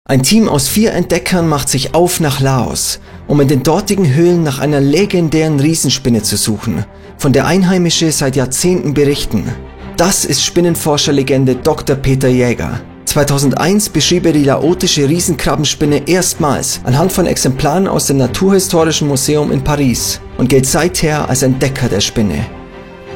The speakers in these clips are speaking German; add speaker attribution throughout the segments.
Speaker 1: Ein Team aus 4 Entdeckern macht sich auf nach Laos, um in den dortigen Höhlen nach einer legendären Riesenspinne zu suchen, von der Einheimische seit Jahrzehnten berichten. Das ist Spinnenforscherlegende Dr. Peter Jäger. 2001 beschrieb er die laotische Riesenkrabbenspinne erstmals anhand von Exemplaren aus dem Naturhistorischen Museum in Paris und gilt seither als Entdecker der Spinne.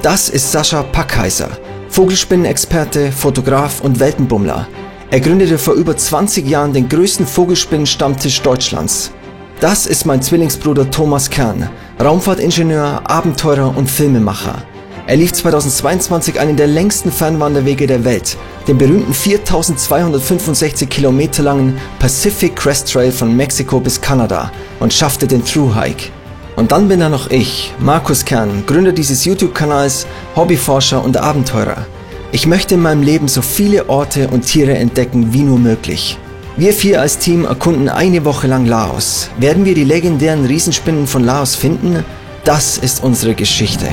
Speaker 1: Das ist Sascha Packheiser, Vogelspinnenexperte, Fotograf und Weltenbummler. Er gründete vor über 20 Jahren den größten Vogelspinnen-Stammtisch Deutschlands. Das ist mein Zwillingsbruder Thomas Kern, Raumfahrtingenieur, Abenteurer und Filmemacher. Er lief 2022 einen der längsten Fernwanderwege der Welt, den berühmten 4265 Kilometer langen Pacific Crest Trail von Mexiko bis Kanada und schaffte den Thru Hike. Und dann bin da noch ich, Markus Kern, Gründer dieses YouTube-Kanals, Hobbyforscher und Abenteurer. Ich möchte in meinem Leben so viele Orte und Tiere entdecken wie nur möglich. Wir 4 als Team erkunden eine Woche lang Laos. Werden wir die legendären Riesenspinnen von Laos finden? Das ist unsere Geschichte.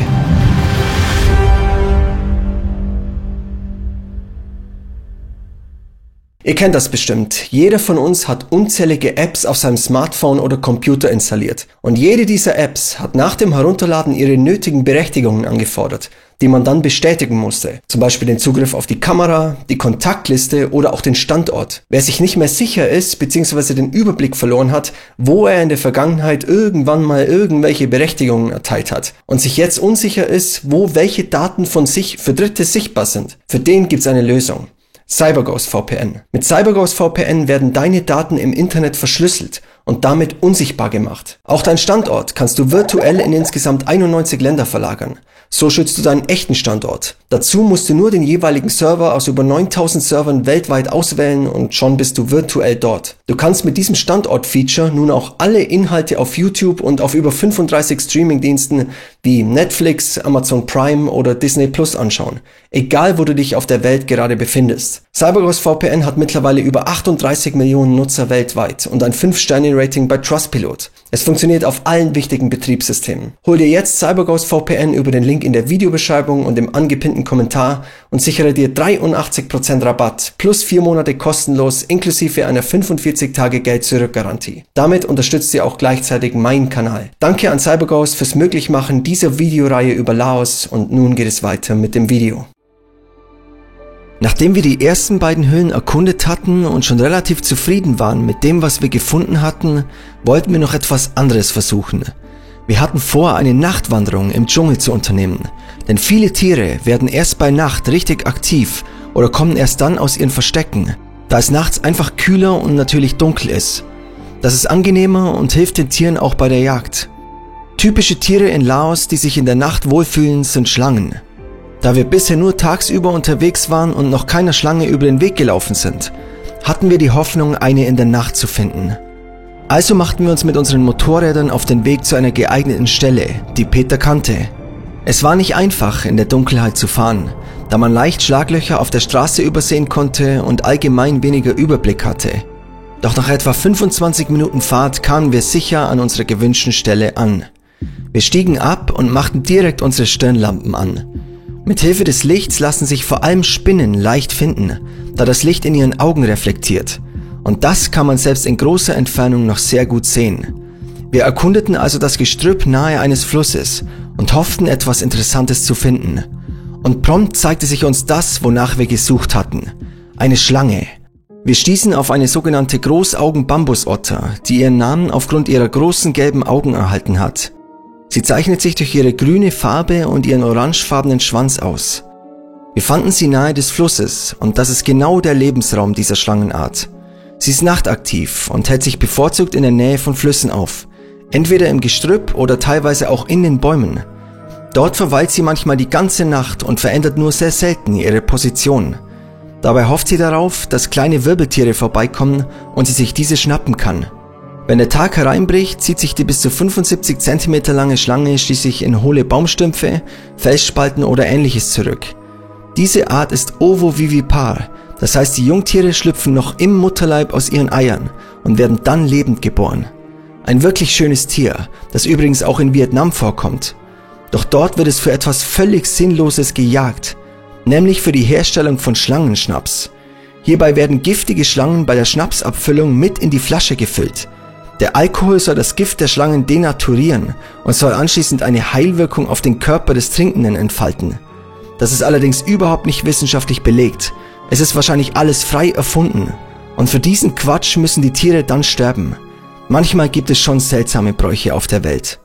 Speaker 1: Ihr kennt das bestimmt. Jeder von uns hat unzählige Apps auf seinem Smartphone oder Computer installiert. Und jede dieser Apps hat nach dem Herunterladen ihre nötigen Berechtigungen angefordert, die man dann bestätigen musste. Zum Beispiel den Zugriff auf die Kamera, die Kontaktliste oder auch den Standort. Wer sich nicht mehr sicher ist bzw. den Überblick verloren hat, wo er in der Vergangenheit irgendwann mal irgendwelche Berechtigungen erteilt hat und sich jetzt unsicher ist, wo welche Daten von sich für Dritte sichtbar sind, für den gibt's eine Lösung. CyberGhost VPN. Mit CyberGhost VPN werden deine Daten im Internet verschlüsselt und damit unsichtbar gemacht. Auch dein Standort kannst du virtuell in insgesamt 91 Länder verlagern. So schützt du deinen echten Standort. Dazu musst du nur den jeweiligen Server aus über 9000 Servern weltweit auswählen und schon bist du virtuell dort. Du kannst mit diesem Standort-Feature nun auch alle Inhalte auf YouTube und auf über 35 Streaming-Diensten wie Netflix, Amazon Prime oder Disney Plus anschauen. Egal, wo du dich auf der Welt gerade befindest. CyberGhost VPN hat mittlerweile über 38 Millionen Nutzer weltweit und ein 5-Sterne-Rating bei Trustpilot. Es funktioniert auf allen wichtigen Betriebssystemen. Hol dir jetzt CyberGhost VPN über den Link in der Videobeschreibung und im angepinnten Kommentar und sichere dir 83% Rabatt plus 4 Monate kostenlos inklusive einer 45-Tage-Geld-Zurück-Garantie. Damit unterstützt ihr auch gleichzeitig meinen Kanal. Danke an CyberGhost fürs Möglichmachen dieser Videoreihe über Laos und nun geht es weiter mit dem Video. Nachdem wir die ersten beiden Höhlen erkundet hatten und schon relativ zufrieden waren mit dem, was wir gefunden hatten, wollten wir noch etwas anderes versuchen. Wir hatten vor, eine Nachtwanderung im Dschungel zu unternehmen, denn viele Tiere werden erst bei Nacht richtig aktiv oder kommen erst dann aus ihren Verstecken, da es nachts einfach kühler und natürlich dunkel ist. Das ist angenehmer und hilft den Tieren auch bei der Jagd. Typische Tiere in Laos, die sich in der Nacht wohlfühlen, sind Schlangen. Da wir bisher nur tagsüber unterwegs waren und noch keiner Schlange über den Weg gelaufen sind, hatten wir die Hoffnung, eine in der Nacht zu finden. Also machten wir uns mit unseren Motorrädern auf den Weg zu einer geeigneten Stelle, die Peter kannte. Es war nicht einfach, in der Dunkelheit zu fahren, da man leicht Schlaglöcher auf der Straße übersehen konnte und allgemein weniger Überblick hatte. Doch nach etwa 25 Minuten Fahrt kamen wir sicher an unserer gewünschten Stelle an. Wir stiegen ab und machten direkt unsere Stirnlampen an. Mit Hilfe des Lichts lassen sich vor allem Spinnen leicht finden, da das Licht in ihren Augen reflektiert. Und das kann man selbst in großer Entfernung noch sehr gut sehen. Wir erkundeten also das Gestrüpp nahe eines Flusses und hofften, etwas Interessantes zu finden. Und prompt zeigte sich uns das, wonach wir gesucht hatten. Eine Schlange. Wir stießen auf eine sogenannte Großaugen-Bambusotter, die ihren Namen aufgrund ihrer großen gelben Augen erhalten hat. Sie zeichnet sich durch ihre grüne Farbe und ihren orangefarbenen Schwanz aus. Wir fanden sie nahe des Flusses und das ist genau der Lebensraum dieser Schlangenart. Sie ist nachtaktiv und hält sich bevorzugt in der Nähe von Flüssen auf, entweder im Gestrüpp oder teilweise auch in den Bäumen. Dort verweilt sie manchmal die ganze Nacht und verändert nur sehr selten ihre Position. Dabei hofft sie darauf, dass kleine Wirbeltiere vorbeikommen und sie sich diese schnappen kann. Wenn der Tag hereinbricht, zieht sich die bis zu 75 cm lange Schlange schließlich in hohle Baumstümpfe, Felsspalten oder ähnliches zurück. Diese Art ist ovovivipar, das heißt die Jungtiere schlüpfen noch im Mutterleib aus ihren Eiern und werden dann lebend geboren. Ein wirklich schönes Tier, das übrigens auch in Vietnam vorkommt. Doch dort wird es für etwas völlig Sinnloses gejagt, nämlich für die Herstellung von Schlangenschnaps. Hierbei werden giftige Schlangen bei der Schnapsabfüllung mit in die Flasche gefüllt. Der Alkohol soll das Gift der Schlangen denaturieren und soll anschließend eine Heilwirkung auf den Körper des Trinkenden entfalten. Das ist allerdings überhaupt nicht wissenschaftlich belegt. Es ist wahrscheinlich alles frei erfunden. Und für diesen Quatsch müssen die Tiere dann sterben. Manchmal gibt es schon seltsame Bräuche auf der Welt.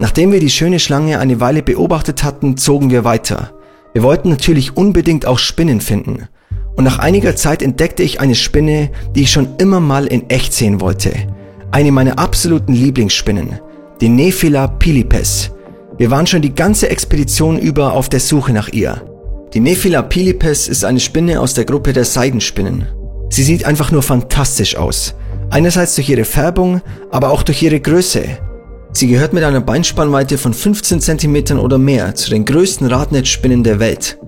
Speaker 1: Nachdem wir die schöne Schlange eine Weile beobachtet hatten, zogen wir weiter. Wir wollten natürlich unbedingt auch Spinnen finden. Und nach einiger Zeit entdeckte ich eine Spinne, die ich schon immer mal in echt sehen wollte. Eine meiner absoluten Lieblingsspinnen, die Nephila pilipes. Wir waren schon die ganze Expedition über auf der Suche nach ihr. Die Nephila pilipes ist eine Spinne aus der Gruppe der Seidenspinnen. Sie sieht einfach nur fantastisch aus. Einerseits durch ihre Färbung, aber auch durch ihre Größe. Sie gehört mit einer Beinspannweite von 15 cm oder mehr zu den größten Radnetzspinnen der Welt.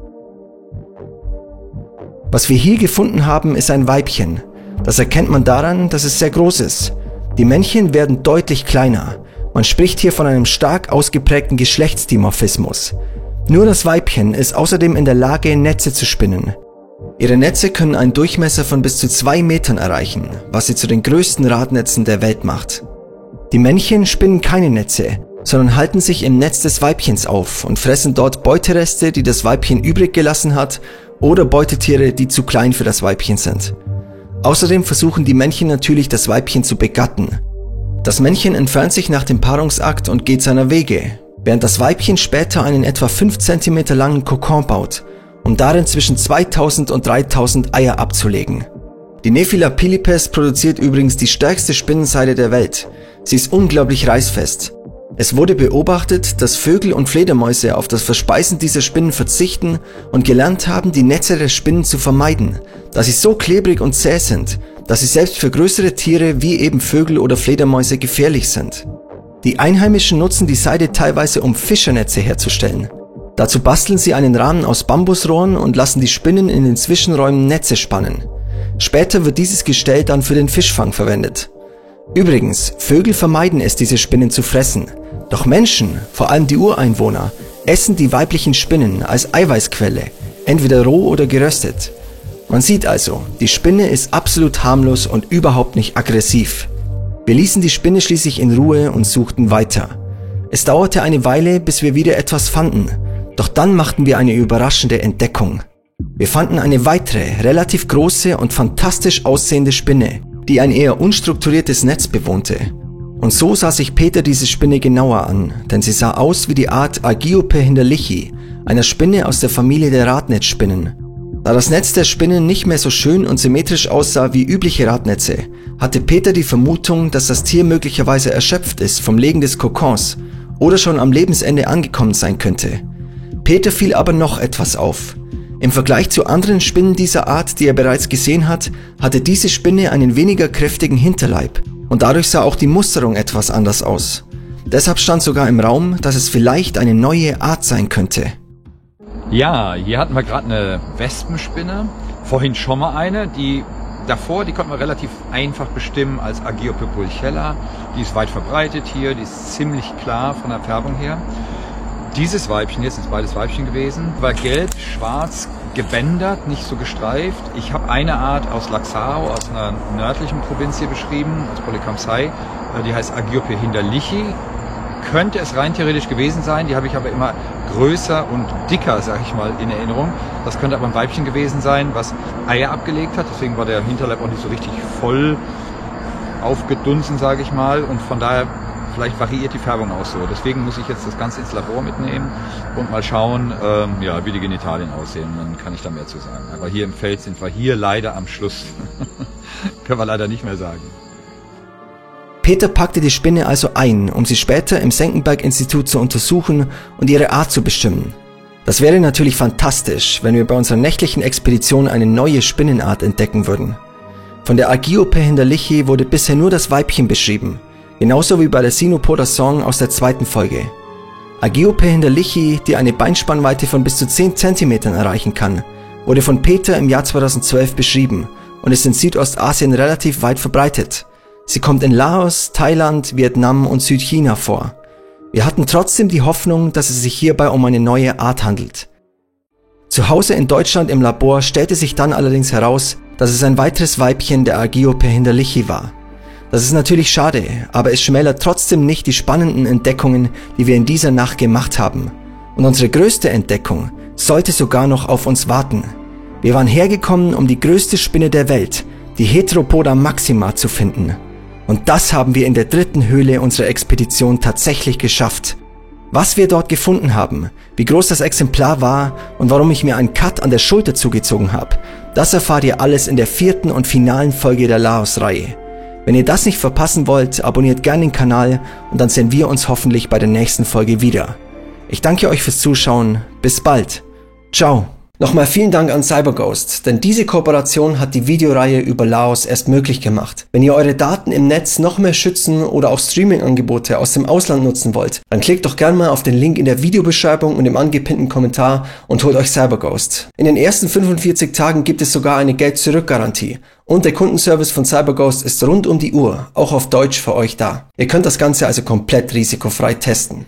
Speaker 1: Was wir hier gefunden haben, ist ein Weibchen. Das erkennt man daran, dass es sehr groß ist. Die Männchen werden deutlich kleiner. Man spricht hier von einem stark ausgeprägten Geschlechtsdimorphismus. Nur das Weibchen ist außerdem in der Lage, Netze zu spinnen. Ihre Netze können einen Durchmesser von bis zu 2 Metern erreichen, was sie zu den größten Radnetzen der Welt macht. Die Männchen spinnen keine Netze, sondern halten sich im Netz des Weibchens auf und fressen dort Beutereste, die das Weibchen übrig gelassen hat, oder Beutetiere, die zu klein für das Weibchen sind. Außerdem versuchen die Männchen natürlich, das Weibchen zu begatten. Das Männchen entfernt sich nach dem Paarungsakt und geht seiner Wege, während das Weibchen später einen etwa 5 cm langen Kokon baut, um darin zwischen 2000 und 3000 Eier abzulegen. Die Nephila pilipes produziert übrigens die stärkste Spinnenseide der Welt. Sie ist unglaublich reißfest. Es wurde beobachtet, dass Vögel und Fledermäuse auf das Verspeisen dieser Spinnen verzichten und gelernt haben, die Netze der Spinnen zu vermeiden, da sie so klebrig und zäh sind, dass sie selbst für größere Tiere wie eben Vögel oder Fledermäuse gefährlich sind. Die Einheimischen nutzen die Seide teilweise, um Fischernetze herzustellen. Dazu basteln sie einen Rahmen aus Bambusrohren und lassen die Spinnen in den Zwischenräumen Netze spannen. Später wird dieses Gestell dann für den Fischfang verwendet. Übrigens, Vögel vermeiden es, diese Spinnen zu fressen. Doch Menschen, vor allem die Ureinwohner, essen die weiblichen Spinnen als Eiweißquelle, entweder roh oder geröstet. Man sieht also, die Spinne ist absolut harmlos und überhaupt nicht aggressiv. Wir ließen die Spinne schließlich in Ruhe und suchten weiter. Es dauerte eine Weile, bis wir wieder etwas fanden, doch dann machten wir eine überraschende Entdeckung. Wir fanden eine weitere, relativ große und fantastisch aussehende Spinne, die ein eher unstrukturiertes Netz bewohnte. Und so sah sich Peter diese Spinne genauer an, denn sie sah aus wie die Art Agiope hinderlichi, einer Spinne aus der Familie der Radnetzspinnen. Da das Netz der Spinnen nicht mehr so schön und symmetrisch aussah wie übliche Radnetze, hatte Peter die Vermutung, dass das Tier möglicherweise erschöpft ist vom Legen des Kokons oder schon am Lebensende angekommen sein könnte. Peter fiel aber noch etwas auf. Im Vergleich zu anderen Spinnen dieser Art, die er bereits gesehen hat, hatte diese Spinne einen weniger kräftigen Hinterleib und dadurch sah auch die Musterung etwas anders aus. Deshalb stand sogar im Raum, dass es vielleicht eine neue Art sein könnte.
Speaker 2: Ja, hier hatten wir gerade eine Wespenspinne, vorhin schon mal eine, die konnten wir relativ einfach bestimmen als Agiope pulchella. Die ist weit verbreitet hier, die ist ziemlich klar von der Färbung her. Dieses Weibchen, jetzt sind beides Weibchen gewesen, war gelb, schwarz, gebändert, nicht so gestreift. Ich habe eine Art aus Laxaro, aus einer nördlichen Provinz hier beschrieben, aus Polikampsai, die heißt Agiope hinderlichi. Könnte es rein theoretisch gewesen sein, die habe ich aber immer größer und dicker, sage ich mal, in Erinnerung. Das könnte aber ein Weibchen gewesen sein, was Eier abgelegt hat, deswegen war der Hinterleib auch nicht so richtig voll aufgedunsen, sage ich mal, und von daher vielleicht variiert die Färbung auch so. Deswegen muss ich jetzt das Ganze ins Labor mitnehmen und mal schauen, wie die Genitalien aussehen. Dann kann ich da mehr zu sagen. Aber hier im Feld sind wir hier leider am Schluss. Können wir leider nicht mehr sagen.
Speaker 1: Peter packte die Spinne also ein, um sie später im Senckenberg-Institut zu untersuchen und ihre Art zu bestimmen. Das wäre natürlich fantastisch, wenn wir bei unserer nächtlichen Expedition eine neue Spinnenart entdecken würden. Von der Agiope hinderlichi wurde bisher nur das Weibchen beschrieben, genauso wie bei der Sinopoda Song aus der 2. Folge. Agiope hinderlichi, die eine Beinspannweite von bis zu 10 cm erreichen kann, wurde von Peter im Jahr 2012 beschrieben und ist in Südostasien relativ weit verbreitet. Sie kommt in Laos, Thailand, Vietnam und Südchina vor. Wir hatten trotzdem die Hoffnung, dass es sich hierbei um eine neue Art handelt. Zu Hause in Deutschland im Labor stellte sich dann allerdings heraus, dass es ein weiteres Weibchen der Agiope Hinderlichi war. Das ist natürlich schade, aber es schmälert trotzdem nicht die spannenden Entdeckungen, die wir in dieser Nacht gemacht haben. Und unsere größte Entdeckung sollte sogar noch auf uns warten. Wir waren hergekommen, um die größte Spinne der Welt, die Heteropoda maxima, zu finden. Und das haben wir in der 3. Höhle unserer Expedition tatsächlich geschafft. Was wir dort gefunden haben, wie groß das Exemplar war und warum ich mir einen Cut an der Schulter zugezogen habe, das erfahrt ihr alles in der 4. und finalen Folge der Laos-Reihe. Wenn ihr das nicht verpassen wollt, abonniert gerne den Kanal und dann sehen wir uns hoffentlich bei der nächsten Folge wieder. Ich danke euch fürs Zuschauen. Bis bald. Ciao. Nochmal vielen Dank an CyberGhost, denn diese Kooperation hat die Videoreihe über Laos erst möglich gemacht. Wenn ihr eure Daten im Netz noch mehr schützen oder auch Streaming-Angebote aus dem Ausland nutzen wollt, dann klickt doch gerne mal auf den Link in der Videobeschreibung und im angepinnten Kommentar und holt euch CyberGhost. In den ersten 45 Tagen gibt es sogar eine Geld-Zurück-Garantie. Und der Kundenservice von CyberGhost ist rund um die Uhr, auch auf Deutsch für euch da. Ihr könnt das Ganze also komplett risikofrei testen.